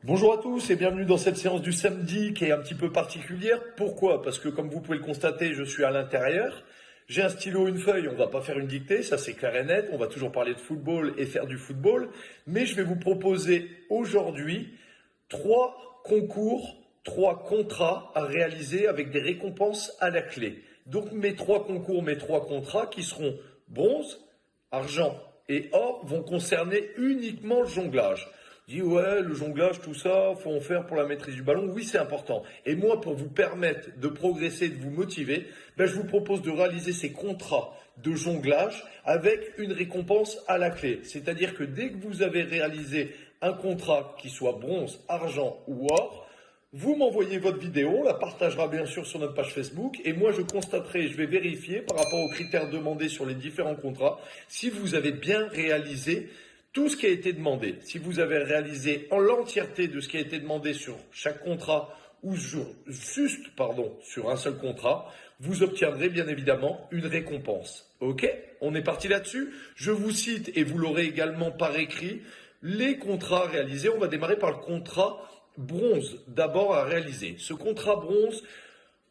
Bonjour à tous et bienvenue dans cette séance du samedi qui est un petit peu particulière. Pourquoi? Parce que comme vous pouvez le constater, je suis à l'intérieur. J'ai un stylo, une feuille, on va pas faire une dictée, ça c'est clair et net. On va toujours parler de football et faire du football. Mais je vais vous proposer aujourd'hui 3 concours, 3 contrats à réaliser avec des récompenses à la clé. Donc mes 3 concours, mes 3 contrats qui seront bronze, argent et or vont concerner uniquement le jonglage. Dit ouais, le jonglage, tout ça, faut en faire pour la maîtrise du ballon. Oui, c'est important. Et moi, pour vous permettre de progresser, de vous motiver, je vous propose de réaliser ces contrats de jonglage avec une récompense à la clé. C'est-à-dire que dès que vous avez réalisé un contrat qui soit bronze, argent ou or, vous m'envoyez votre vidéo, on la partagera bien sûr sur notre page Facebook et moi je constaterai, je vais vérifier par rapport aux critères demandés sur les différents contrats si vous avez bien réalisé tout ce qui a été demandé. Si vous avez réalisé en l'entièreté de ce qui a été demandé sur chaque contrat ou sur un seul contrat, vous obtiendrez bien évidemment une récompense. Ok? On est parti là-dessus. Je vous cite, et vous l'aurez également par écrit, les contrats réalisés. On va démarrer par le contrat bronze d'abord à réaliser. Ce contrat bronze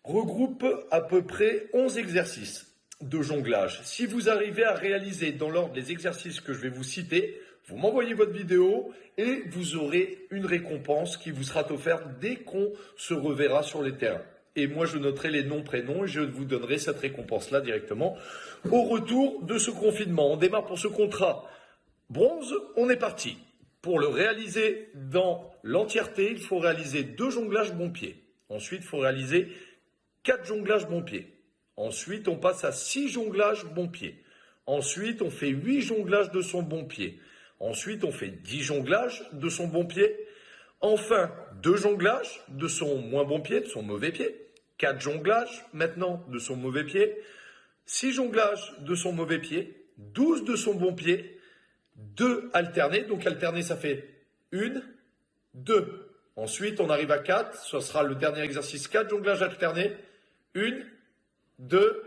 regroupe à peu près 11 exercices de jonglage. Si vous arrivez à réaliser dans l'ordre les exercices que je vais vous citer, vous m'envoyez votre vidéo et vous aurez une récompense qui vous sera offerte dès qu'on se reverra sur les terrains. Et moi, je noterai les noms, prénoms et je vous donnerai cette récompense-là directement au retour de ce confinement. On démarre pour ce contrat bronze, on est parti. Pour le réaliser dans l'entièreté, il faut réaliser 2 jonglages bon pied. Ensuite, il faut réaliser 4 jonglages bon pied. Ensuite, on passe à 6 jonglages bon pied. Ensuite, on fait 8 jonglages de son bon pied. Ensuite, on fait 10 jonglages de son bon pied. Enfin, 2 jonglages de son moins bon pied, de son mauvais pied. 4 jonglages maintenant de son mauvais pied. 6 jonglages de son mauvais pied. 12 de son bon pied. 2 alternés. Donc alternés, ça fait 1, 2. Ensuite, on arrive à 4. Ce sera le dernier exercice. 4 jonglages alternés. 1, 2,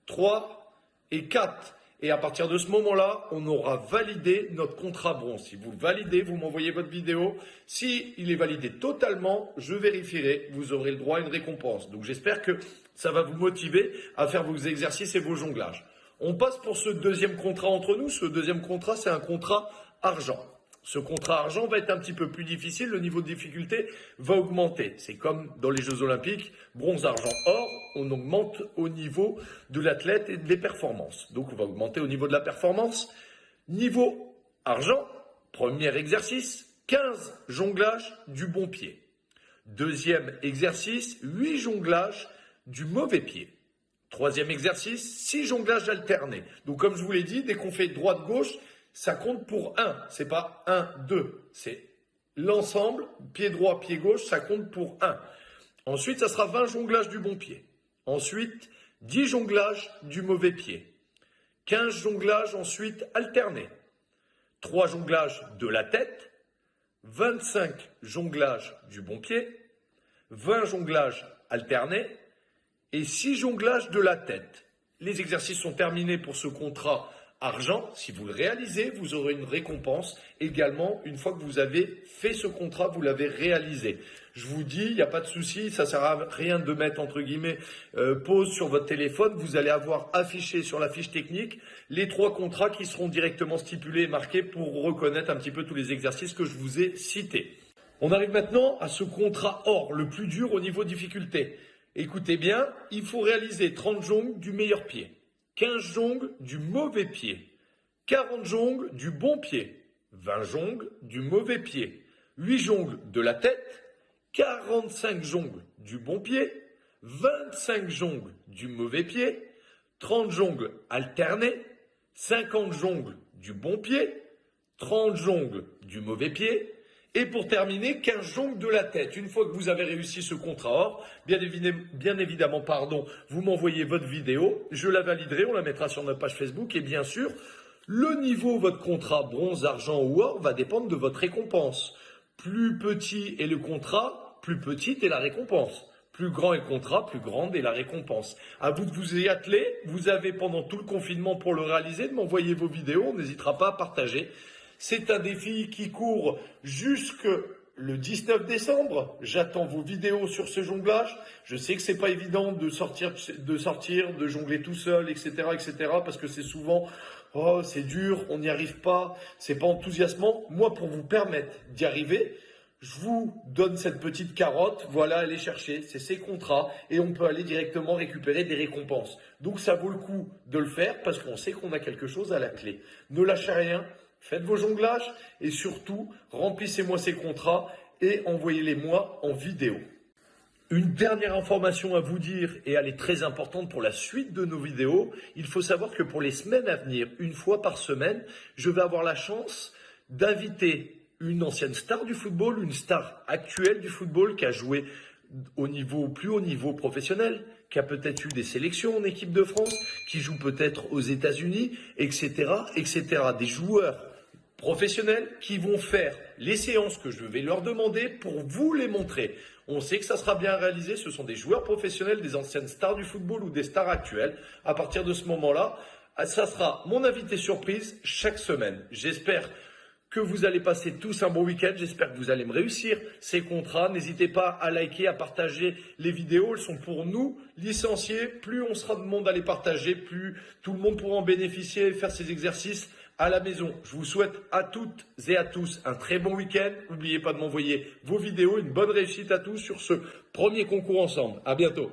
3 et 4. Et à partir de ce moment-là, on aura validé notre contrat bronze. Si vous le validez, vous m'envoyez votre vidéo. Si il est validé totalement, je vérifierai. Vous aurez le droit à une récompense. Donc j'espère que ça va vous motiver à faire vos exercices et vos jonglages. On passe pour ce deuxième contrat entre nous. Ce deuxième contrat, c'est un contrat argent. Ce contrat argent va être un petit peu plus difficile, le niveau de difficulté va augmenter. C'est comme dans les Jeux Olympiques, bronze, argent, or, on augmente au niveau de l'athlète et des performances. Donc on va augmenter au niveau de la performance. Niveau argent, premier exercice, 15 jonglages du bon pied. Deuxième exercice, 8 jonglages du mauvais pied. Troisième exercice, 6 jonglages alternés. Donc comme je vous l'ai dit, dès qu'on fait droite-gauche, ça compte pour 1, c'est pas 1, 2, c'est l'ensemble, pied droit, pied gauche, ça compte pour 1. Ensuite, ça sera 20 jonglages du bon pied. Ensuite, 10 jonglages du mauvais pied. 15 jonglages ensuite alternés. 3 jonglages de la tête. 25 jonglages du bon pied. 20 jonglages alternés. Et 6 jonglages de la tête. Les exercices sont terminés pour ce contrat argent. Si vous le réalisez, vous aurez une récompense également une fois que vous avez fait ce contrat, vous l'avez réalisé. Je vous dis, il n'y a pas de souci, ça sert à rien de mettre entre guillemets pause sur votre téléphone. Vous allez avoir affiché sur la fiche technique les 3 contrats qui seront directement stipulés et marqués pour reconnaître un petit peu tous les exercices que je vous ai cités. On arrive maintenant à ce contrat or, le plus dur au niveau difficulté. Écoutez bien, il faut réaliser 30 jongles du meilleur pied. 15 jongles du mauvais pied, 40 jongles du bon pied, 20 jongles du mauvais pied, 8 jongles de la tête, 45 jongles du bon pied, 25 jongles du mauvais pied, 30 jongles alternés, 50 jongles du bon pied, 30 jongles du mauvais pied, et pour terminer, 15 jongles de la tête. Une fois que vous avez réussi ce contrat or, bien évidemment, vous m'envoyez votre vidéo, je la validerai, on la mettra sur notre page Facebook, et bien sûr, le niveau de votre contrat bronze, argent ou or va dépendre de votre récompense. Plus petit est le contrat, plus petite est la récompense. Plus grand est le contrat, plus grande est la récompense. À vous de vous y atteler. Vous avez pendant tout le confinement pour le réaliser, de m'envoyer vos vidéos. On n'hésitera pas à partager. C'est un défi qui court jusque le 19 décembre. J'attends vos vidéos sur ce jonglage. Je sais que c'est pas évident de sortir, de jongler tout seul, etc., parce que c'est souvent, oh, c'est dur, on n'y arrive pas, c'est pas enthousiasmant. Moi, pour vous permettre d'y arriver, je vous donne cette petite carotte, voilà, allez chercher, c'est ces contrats et on peut aller directement récupérer des récompenses. Donc ça vaut le coup de le faire parce qu'on sait qu'on a quelque chose à la clé. Ne lâchez rien, faites vos jonglages et surtout, remplissez-moi ces contrats et envoyez-les-moi en vidéo. Une dernière information à vous dire, et elle est très importante pour la suite de nos vidéos, il faut savoir que pour les semaines à venir, une fois par semaine, je vais avoir la chance d'inviter une ancienne star du football, une star actuelle du football qui a joué au plus haut niveau professionnel, qui a peut-être eu des sélections en équipe de France, qui joue peut-être aux États-Unis, etc., etc. Des joueurs professionnels qui vont faire les séances que je vais leur demander pour vous les montrer. On sait que ça sera bien réalisé, ce sont des joueurs professionnels, des anciennes stars du football ou des stars actuelles. À partir de ce moment-là, ça sera mon invité surprise chaque semaine. J'espère que vous allez passer tous un bon week-end. J'espère que vous allez me réussir ces contrats. N'hésitez pas à liker, à partager les vidéos. Elles sont pour nous, licenciés. Plus on sera de monde à les partager, plus tout le monde pourra en bénéficier et faire ces exercices à la maison. Je vous souhaite à toutes et à tous un très bon week-end. N'oubliez pas de m'envoyer vos vidéos. Une bonne réussite à tous sur ce premier concours ensemble. À bientôt.